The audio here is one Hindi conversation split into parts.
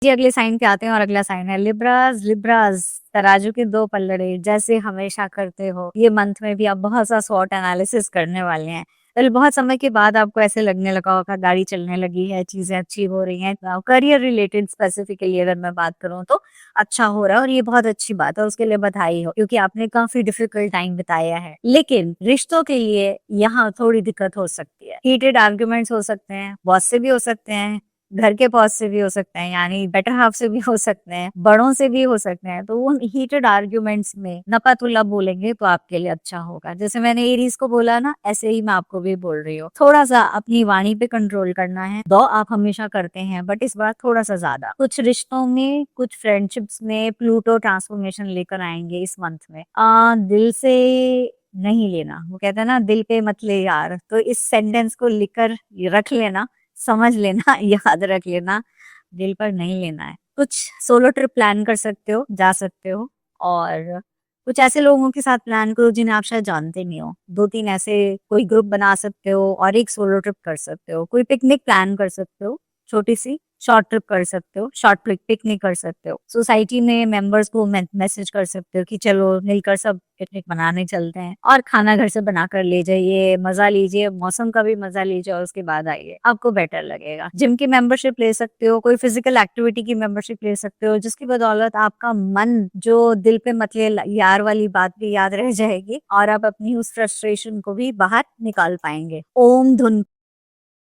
जी, अगले साइन पे आते हैं और अगला साइन है लिब्रास। लिब्रास तराजू के दो पल्लड़े जैसे हमेशा करते हो, ये मंथ में भी आप बहुत सा स्वॉट एनालिसिस करने वाले हैं। कल बहुत समय के बाद आपको ऐसे लगने लगा होगा गाड़ी चलने लगी है, चीजें अच्छी हो रही हैं। करियर रिलेटेड स्पेसिफिकली अगर मैं बात करूं तो अच्छा हो रहा है और ये बहुत अच्छी बात है, उसके लिए बधाई हो क्योंकि आपने काफी डिफिकल्ट टाइम बिताया है। लेकिन रिश्तों के लिए यहाँ थोड़ी दिक्कत हो सकती है। हीटेड आर्ग्यूमेंट्स हो सकते हैं, बॉस से भी हो सकते हैं, घर के बॉस से भी हो सकते हैं, यानी बेटर हाफ से भी हो सकते हैं, बड़ों से भी हो सकते हैं। तो उन हीटेड आर्ग्यूमेंट्स में नपा-तुला बोलेंगे तो आपके लिए अच्छा होगा। जैसे मैंने एरीज को बोला ना, ऐसे ही मैं आपको भी बोल रही हूँ। थोड़ा सा अपनी वाणी पे कंट्रोल करना है। दो आप हमेशा करते हैं बट इस बार थोड़ा सा ज्यादा। कुछ रिश्तों में, कुछ फ्रेंडशिप्स में प्लूटो ट्रांसफॉर्मेशन लेकर आएंगे इस मंथ में। दिल से नहीं लेना, वो कहते हैं ना दिल पे मत ले यार, तो इस सेंटेंस को लिखकर रख लेना, समझ लेना याद रख लेना, दिल पर नहीं लेना है। कुछ सोलो ट्रिप प्लान कर सकते हो, जा सकते हो। और कुछ ऐसे लोगों के साथ प्लान करो जिन्हें आप शायद जानते नहीं हो। 2-3 ऐसे कोई ग्रुप बना सकते हो और एक सोलो ट्रिप कर सकते हो। कोई पिकनिक प्लान कर सकते हो, छोटी सी शॉर्ट ट्रिप कर सकते हो, शॉर्ट पिकनिक कर सकते हो। सोसाइटी में मेंबर्स को मैसेज कर सकते हो कि चलो मिलकर सब पिकनिक मनाने चलते हैं, और खाना घर से बना कर ले जाइए, मजा लीजिए, मौसम का भी मजा लीजिए और उसके बाद आइए, आपको बेटर लगेगा। जिम की मेंबरशिप ले सकते हो, कोई फिजिकल एक्टिविटी की मेंबरशिप ले सकते हो, जिसकी बदौलत आपका मन जो दिल पे मतले यार वाली बात भी याद रह जाएगी और आप अपनी उस फ्रस्ट्रेशन को भी बाहर निकाल पाएंगे। ओम धुन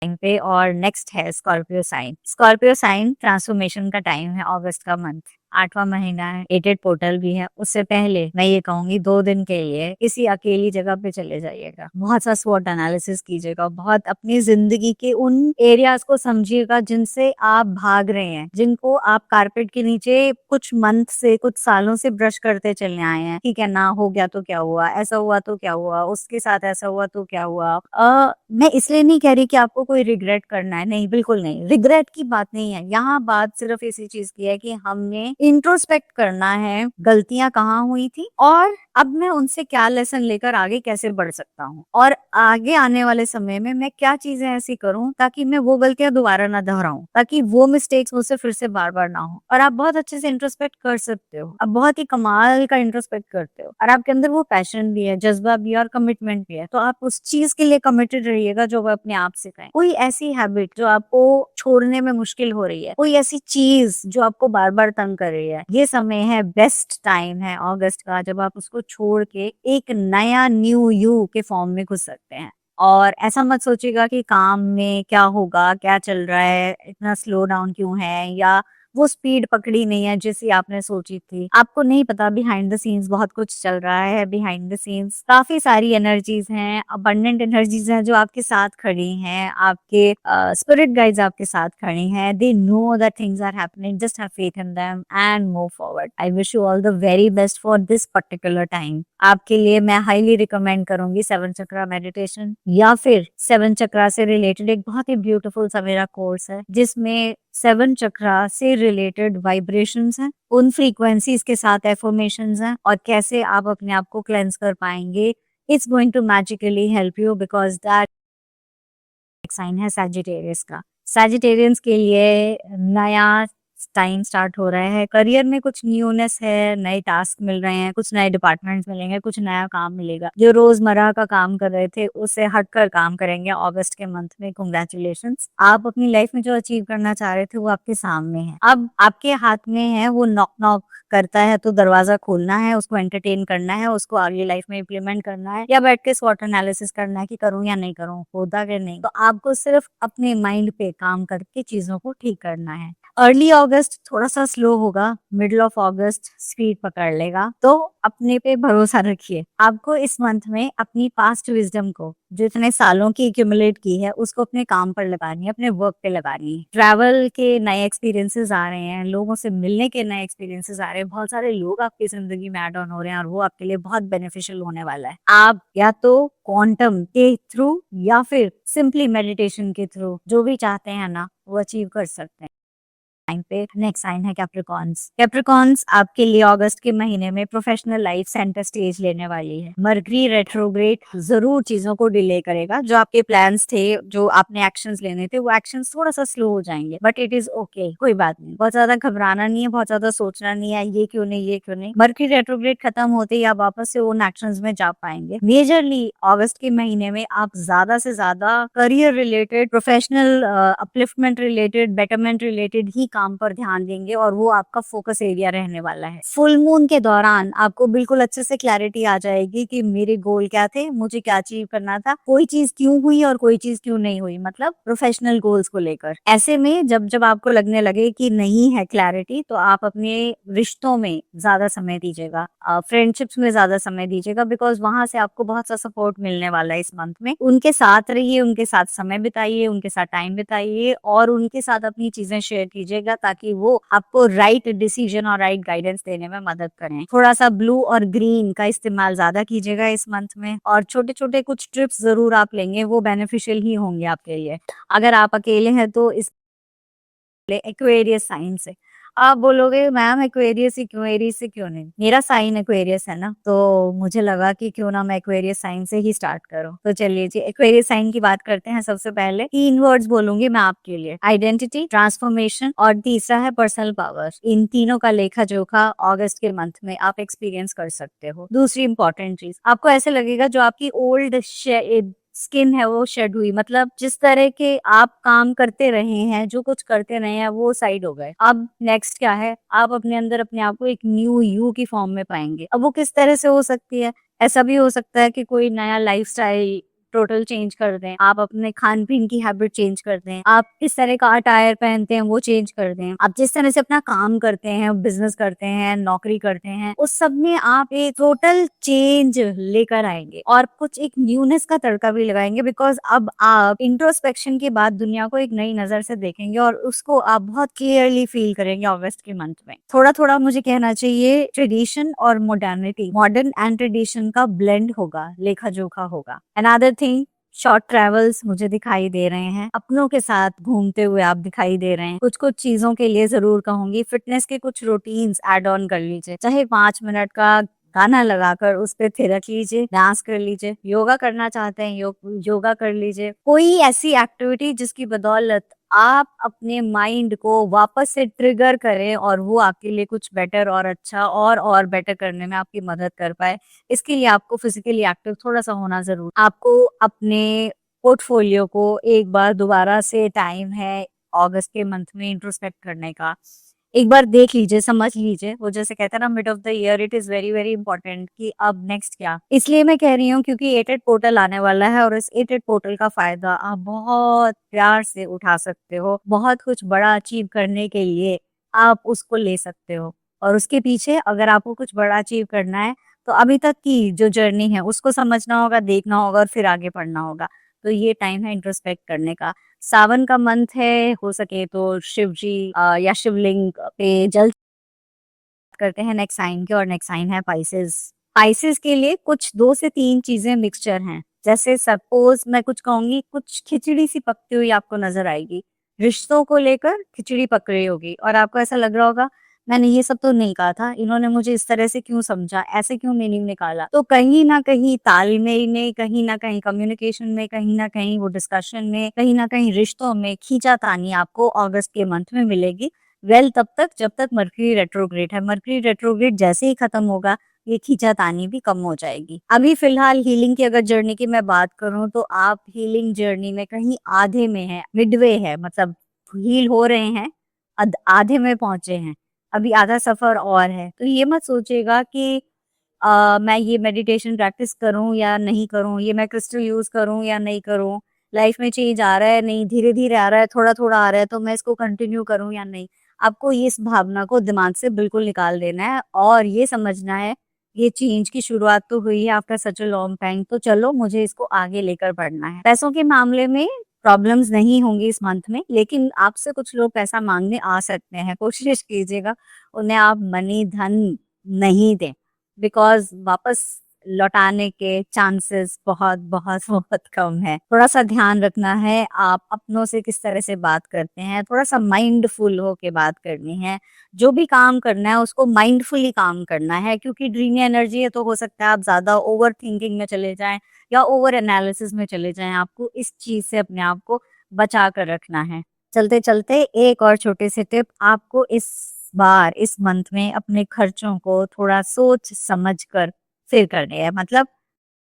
टाइम पे। और नेक्स्ट है Scorpio sign. Scorpio sign transformation का टाइम है, अगस्त का मंथ, 8वां महीना है, एटेड पोर्टल भी है। उससे पहले मैं ये कहूंगी 2 दिन के लिए किसी अकेली जगह पे चले जाइएगा, बहुत सा स्वॉट एनालिसिस कीजिएगा, बहुत अपनी जिंदगी के उन एरियाज को समझिएगा जिनसे आप भाग रहे हैं, जिनको आप कारपेट के नीचे कुछ मंथ से, कुछ सालों से ब्रश करते चलने आए हैं। ठीक है ना, हो गया तो क्या हुआ, ऐसा हुआ तो क्या हुआ, उसके साथ ऐसा हुआ तो क्या हुआ। मैं इसलिए नहीं कह रही कि आपको कोई रिग्रेट करना है, नहीं, बिल्कुल नहीं, रिग्रेट की बात नहीं है यहाँ। बात सिर्फ इसी चीज की है कि हमने इंट्रोस्पेक्ट करना है, गलतियां कहाँ हुई थी और अब मैं उनसे क्या लेसन लेकर आगे कैसे बढ़ सकता हूँ, और आगे आने वाले समय में मैं क्या चीजें ऐसी करूँ ताकि मैं वो गलतियां दोबारा ना दोहराऊं, ताकि वो मिस्टेक्स मुझसे फिर से बार बार ना हो। और आप बहुत अच्छे से इंट्रोस्पेक्ट कर सकते हो, आप बहुत ही कमाल का इंट्रोस्पेक्ट करते हो, और आपके अंदर वो पैशन भी है, जज्बा भी है और कमिटमेंट भी है। तो आप उस चीज के लिए कमिटेड रहिएगा जो वो अपने आप से कहें। कोई ऐसी हैबिट जो आपको छोड़ने में मुश्किल हो रही है, कोई ऐसी चीज जो आपको बार बार तंग कर रही है, ये समय है, बेस्ट टाइम है अगस्त का, जब आप उसको छोड़ के एक नया न्यू यू के फॉर्म में घुस सकते हैं। और ऐसा मत सोचिएगा कि काम में क्या होगा, क्या चल रहा है, इतना स्लो डाउन क्यों है, या वो स्पीड पकड़ी नहीं है जैसी आपने सोची थी। आपको नहीं पता बिहाइंड द सीन्स बहुत कुछ चल रहा है। बिहाइंड द सीन्स काफी सारी एनर्जीज हैं, अबंडेंट एनर्जीज हैं जो आपके साथ खड़ी हैं, आपके स्पिरिट गाइड्स आपके साथ खड़ी हैं। They know that things are happening, just have faith in them and move forward. I wish you all the very best for this particular time. आपके लिए मैं हाईली रिकमेंड करूंगी 7 चक्रा मेडिटेशन, या फिर 7 चक्रा से रिलेटेड एक बहुत ही ब्यूटीफुल सा मेरा कोर्स है जिसमें 7 चक्रा से रिलेटेड वाइब्रेशंस हैं, उन फ्रीक्वेंसीज के साथ एफर्मेशंस हैं, और कैसे आप अपने आप को क्लेंस कर पाएंगे। It's going to magically help you because that sign है सैजिटेरियस का। सैजिटेरियंस के लिए नया टाइम स्टार्ट हो रहा है, करियर में कुछ न्यूनेस है, नए टास्क मिल रहे हैं, कुछ नए डिपार्टमेंट्स मिलेंगे, कुछ नया काम मिलेगा। जो रोजमर्रा का काम कर रहे थे उससे हटकर काम करेंगे अगस्त के मंथ में। कांग्रेचुलेशंस, आप अपनी लाइफ में जो अचीव करना चाह रहे थे वो आपके सामने है, अब आपके हाथ में है। वो नॉक नॉक करता है तो दरवाजा खोलना है, उसको एंटरटेन करना है, उसको आगे लाइफ में इम्प्लीमेंट करना है, या बैठ के स्वॉट एनालिसिस करना है कि करूं या नहीं करूं, होता कि नहीं। तो आपको सिर्फ अपने माइंड पे काम करके चीजों को ठीक करना है। अर्ली अगस्त थोड़ा सा स्लो होगा, मिडिल ऑफ अगस्त स्पीड पकड़ लेगा, तो अपने पे भरोसा रखिए। आपको इस मंथ में अपनी पास्ट विजडम को, जो इतने सालों की एक्यूमुलेट की है, उसको अपने काम पर लगानी है, अपने वर्क पे लगानी है। ट्रैवल के नए एक्सपीरियंसेस आ रहे हैं, लोगों से मिलने के नए एक्सपीरियंसेस आ रहे हैं, बहुत सारे लोग आपकी जिंदगी में ऐड ऑन हो रहे हैं और वो आपके लिए बहुत बेनिफिशियल होने वाला है। आप या तो क्वांटम के थ्रू या फिर सिंपली मेडिटेशन के थ्रू जो भी चाहते हैं ना, वो अचीव कर सकते हैं। टाइम पे नेक्स्ट साइन है कैप्रिकॉर्न्स। कैप्रिकॉर्न्स आपके लिए अगस्त के महीने में प्रोफेशनल लाइफ सेंटर स्टेज लेने वाली है। मरकरी रेट्रोग्रेड जरूर चीजों को डिले करेगा, जो आपके प्लान्स थे, जो आपने एक्शंस लेने थे, वो एक्शंस थोड़ा सा स्लो हो जाएंगे, बट इट इज ओके, कोई बात नहीं। बहुत ज्यादा घबराना नहीं है, बहुत ज्यादा सोचना नहीं है ये क्यों नहीं ये क्यों नहीं। मरकरी रेट्रोग्रेड खत्म होते ही आप वापस से उन एक्शंस में जा पाएंगे। मेजरली अगस्त के महीने में आप ज्यादा से ज्यादा career related, professional upliftment related, betterment related ही काम पर ध्यान देंगे और वो आपका फोकस एरिया रहने वाला है। फुल मून के दौरान आपको बिल्कुल अच्छे से क्लैरिटी आ जाएगी कि मेरे गोल क्या थे, मुझे क्या अचीव करना था, कोई चीज क्यों हुई और कोई चीज क्यों नहीं हुई, मतलब प्रोफेशनल गोल्स को लेकर। ऐसे में जब जब आपको लगने लगे कि नहीं है क्लैरिटी, तो आप अपने रिश्तों में ज्यादा समय दीजिएगा, फ्रेंडशिप्स में ज्यादा समय दीजिएगा, बिकॉज वहां से आपको बहुत सा सपोर्ट मिलने वाला है इस मंथ में। उनके साथ रहिए, उनके साथ समय बिताइए, उनके साथ टाइम बिताइए और उनके साथ अपनी चीजें शेयर कीजिएगा, ताकि वो आपको राइट डिसीजन और राइट गाइडेंस देने में मदद करें। थोड़ा सा ब्लू और ग्रीन का इस्तेमाल ज्यादा कीजिएगा इस मंथ में, और छोटे छोटे कुछ ट्रिप्स जरूर आप लेंगे, वो बेनिफिशियल ही होंगे आपके लिए। अगर आप अकेले हैं तो इस एक्वेरियस साइन से आप बोलोगे मैम एक्वेरियस ही क्यों, एरीज से क्यों नहीं? मेरा साइन एक्वेरियस है ना, तो मुझे लगा कि क्यों ना मैं एक्वेरियस साइन से ही स्टार्ट करूं। तो चलिए जी, एक्वेरियस साइन की बात करते हैं। सबसे पहले 3 वर्ड्स बोलूंगी मैं आपके लिए, आइडेंटिटी, ट्रांसफॉर्मेशन और तीसरा है पर्सनल पावर। इन तीनों का लेखा जोखा अगस्त के मंथ में आप एक्सपीरियंस कर सकते हो। दूसरी इंपॉर्टेंट चीज, आपको ऐसे लगेगा जो आपकी ओल्ड स्किन है वो शेड हुई, मतलब जिस तरह के आप काम करते रहे हैं, जो कुछ करते रहे हैं, वो साइड हो गए। अब नेक्स्ट क्या है, आप अपने अंदर अपने आप को एक न्यू यू की फॉर्म में पाएंगे। अब वो किस तरह से हो सकती है? ऐसा भी हो सकता है कि कोई नया लाइफस्टाइल टोटल चेंज कर दें, आप अपने खान पीन की हैबिट चेंज कर दें, आप किस तरह का अटायर पहनते हैं वो चेंज कर दें, आप जिस तरह से अपना काम करते हैं, बिजनेस करते हैं, नौकरी करते हैं, उस सब में आप एक टोटल चेंज लेकर आएंगे और कुछ एक न्यूनेस का तड़का भी लगाएंगे, बिकॉज अब आप इंट्रोस्पेक्शन के बाद दुनिया को एक नई नजर से देखेंगे और उसको आप बहुत क्लियरली फील करेंगे अगस्त के मंथ में। थोड़ा थोड़ा मुझे कहना चाहिए ट्रेडिशन और मॉडर्निटी, मॉडर्न एंड ट्रेडिशन का ब्लेंड होगा, लेखा जोखा होगा। अनदर थिंग, शॉर्ट ट्रेवल्स मुझे दिखाई दे रहे हैं, अपनों के साथ घूमते हुए आप दिखाई दे रहे हैं। कुछ कुछ चीजों के लिए जरूर कहूंगी, फिटनेस के कुछ रूटीन्स ऐड ऑन कर लीजिए, चाहे 5 मिनट का गाना लगाकर उस पे थिरक लीजिए, डांस कर लीजिए, योगा करना चाहते हैं योगा कर लीजिए। कोई ऐसी एक्टिविटी जिसकी बदौलत आप अपने माइंड को वापस से ट्रिगर करें और वो आपके लिए कुछ बेटर और अच्छा और बेटर करने में आपकी मदद कर पाए। इसके लिए आपको फिजिकली एक्टिव थोड़ा सा होना जरूर। आपको अपने पोर्टफोलियो को एक बार दोबारा से टाइम है अगस्त के मंथ में इंट्रोस्पेक्ट करने का। एक बार देख लीजिए, समझ लीजिए, वो जैसे कहते हैं ना mid of the year, it is very very important कि अब नेक्स्ट क्या। इसलिए मैं कह रही हूँ क्योंकि एटेड पोर्टल आने वाला है और इस एटेड पोर्टल का फायदा आप बहुत प्यार से उठा सकते हो। बहुत कुछ बड़ा अचीव करने के लिए आप उसको ले सकते हो, और उसके पीछे अगर आपको कुछ बड़ा अचीव करना है तो अभी तक की जो जर्नी है उसको समझना होगा, देखना होगा और फिर आगे बढ़ना होगा। तो ये टाइम है इंट्रोस्पेक्ट करने का। सावन का मंथ है, हो सके तो शिव जी या शिवलिंग पे जल करते हैं नेक्स्ट साइन के, और नेक्स्ट साइन है पाइसेस। पाइसेस के लिए कुछ 2 से 3 चीजें मिक्सचर हैं। जैसे सपोज मैं कुछ कहूंगी, कुछ खिचड़ी सी पकती हुई आपको नजर आएगी, रिश्तों को लेकर खिचड़ी पक रही होगी और आपको ऐसा लग रहा होगा मैंने ये सब तो नहीं कहा था, इन्होंने मुझे इस तरह से क्यों समझा, ऐसे क्यों मीनिंग निकाला। तो कहीं ना कहीं तालमेल में, कहीं ना कहीं कम्युनिकेशन में, कहीं ना कहीं वो डिस्कशन में, कहीं ना कहीं रिश्तों में खींचातानी आपको अगस्त के मंथ में मिलेगी। तब तक जब तक मरकरी रेट्रोग्रेड है। मरकरी रेट्रोग्रेड जैसे ही खत्म होगा ये खींचातानी भी कम हो जाएगी। अभी फिलहाल हीलिंग की अगर जर्नी की मैं बात करूं तो आप हीलिंग जर्नी में कहीं आधे में है, मिडवे है, मतलब हील हो रहे हैं, आधे में पहुंचे हैं, अभी आधा सफर और है। तो ये मत सोचिएगा कि मैं ये मेडिटेशन प्रैक्टिस करूं या नहीं करूं, ये मैं क्रिस्टल यूज करूं या नहीं करूं, लाइफ में चेंज आ रहा है नहीं, धीरे धीरे आ रहा है, थोड़ा थोड़ा आ रहा है, तो मैं इसको कंटिन्यू करूं या नहीं। आपको ये इस भावना को दिमाग से बिल्कुल निकाल देना है और ये समझना है ये चेंज की शुरुआत तो हुई है after such a long time, तो चलो मुझे इसको आगे लेकर बढ़ना है। पैसों के मामले में प्रॉब्लम्स नहीं होंगी इस मंथ में, लेकिन आपसे कुछ लोग पैसा मांगने आ सकते हैं, कोशिश कीजिएगा उन्हें आप मनी धन नहीं दें, बिकॉज वापस लौटाने के चांसेस बहुत बहुत बहुत कम है। थोड़ा सा ध्यान रखना है, आप अपनों से किस तरह से बात करते हैं, थोड़ा सा माइंडफुल होके बात करनी है। जो भी काम करना है उसको माइंडफुली काम करना है, क्योंकि ड्रीमी एनर्जी है तो हो सकता है आप ज्यादा ओवर थिंकिंग में चले जाएं या ओवर एनालिसिस में चले जाएं। आपको इस चीज से अपने आप को बचा कर रखना है। चलते चलते एक और छोटे से टिप, आपको इस बार इस मंथ में अपने खर्चों को थोड़ा सोच समझ कर फिर करने हैं। मतलब